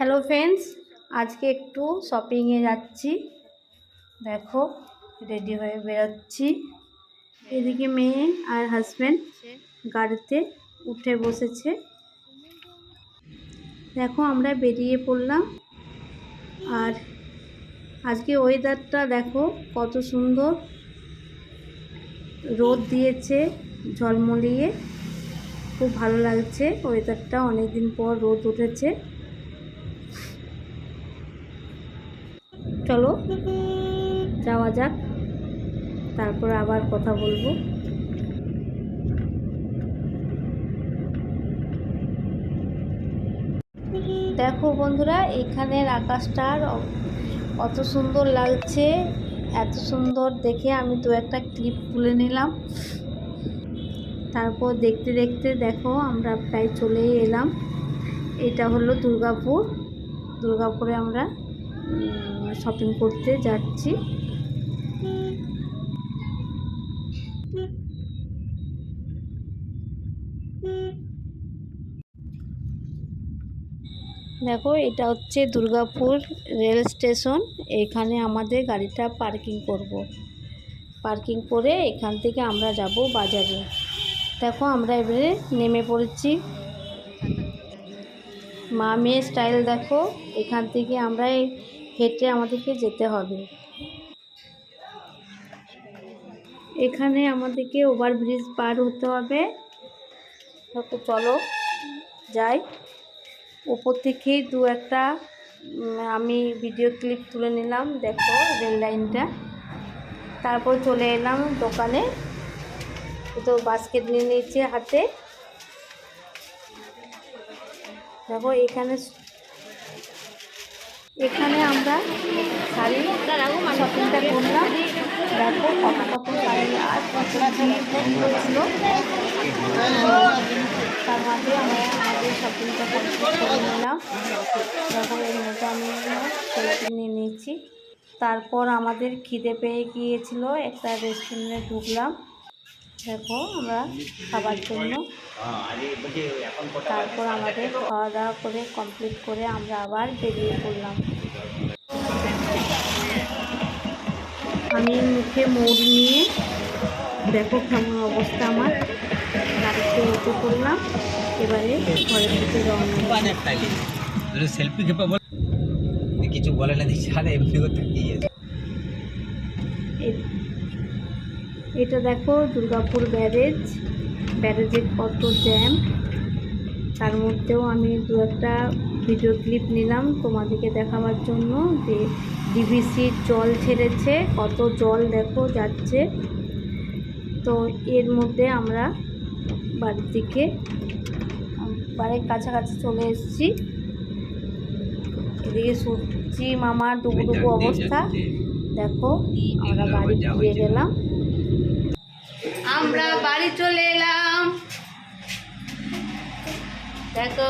Hello friends, আজকে একটু শপিংয়ে যাচ্ছি। দেখো রেডি হয়ে বেরোচ্ছি। এদিকে মেয়ে আর হাজব্যান্ড গাড়িতে উঠে বসেছে। দেখো আমরা বেরিয়ে পড়লাম। আর আজকে ওয়েদারটা দেখো কত সুন্দর, রোদ দিয়েছে ঝলমলিয়ে, খুব ভালো লাগছে ওয়েদারটা। অনেকদিন পর রোদ উঠেছে। চলো যাওয়া যাক, তারপর আবার কথা বলবো। দেখো বন্ধুরা, এখানের আকাশটা কত সুন্দর লাগছে। এত সুন্দর দেখে আমি দু একটা ক্লিপ তুলে নিলাম। তারপর দেখতে দেখতে দেখো আমরা প্রায় চলেই এলাম। এটা হলো দুর্গাপুরে আমরা শপিং করতে যাচ্ছি। দেখো এটা হচ্ছে দুর্গাপুর রেল স্টেশন। এখানে আমাদের গাড়িটা পার্কিং করব। পার্কিং করে এখান থেকে আমরা যাব বাজারে। দেখো আমরা এবারে নেমে পড়েছি। মা মেয়ে স্টাইল দেখো, এখান থেকে আমরা হেঁটে আমাদেরকে যেতে হবে। এখানে আমাদেরকে ওভারব্রিজ পার হতে হবে। দেখো চলো যাই। উপর থেকেই দু একটা আমি ভিডিও ক্লিপ তুলে নিলাম। দেখো রেল লাইনটা। তারপর চলে এলাম দোকানে। তো বাস্কেট নিয়ে নিয়েছে হাতে। দেখো এখানে আমরা শাড়ি শপিংটা করলাম। দেখো কত কত শাড়ি আর কত ছিল। তার মাঝে আমরা আমাদের শপিংটা কমপ্লিট করে নিলাম। দেখো এর মধ্যে আমি সেলফি নিয়ে নিয়েছি। তারপর আমাদের খিদে পেয়ে গিয়েছিল, একটা রেস্টুরেন্টে ঢুকলাম। দেখো আমরা খাবার জন্য। তারপর আমাদের খাওয়া দাওয়া করে কমপ্লিট করে আমরা আবার বেরিয়ে পড়লাম। আমি মুখে মৌর নিয়ে দেখো কেমন অবস্থা আমার। গাড়িতে উঠে পড়লাম। এবারে ঘরের দিকে রওনা। সেলফি কিছু বলে না, এটা দেখো দুর্গাপুর ব্যারেজের কত জ্যাম। তার মধ্যেও আমি দু একটা ভিডিও ক্লিপ নিলাম তোমাদেরকে দেখাবার জন্য যে ডিভিসির জল ছেড়েছে, কত জল দেখো যাচ্ছে। তো এর মধ্যে আমরা বাড়ির কাছাকাছি চলে এসেছি। এদিকে সূর্যি মামার ডুবুডুবু অবস্থা। দেখো আমরা বাড়ি ফিরে গেলাম। আমরা বাড়ি চলে এলাম। দেখো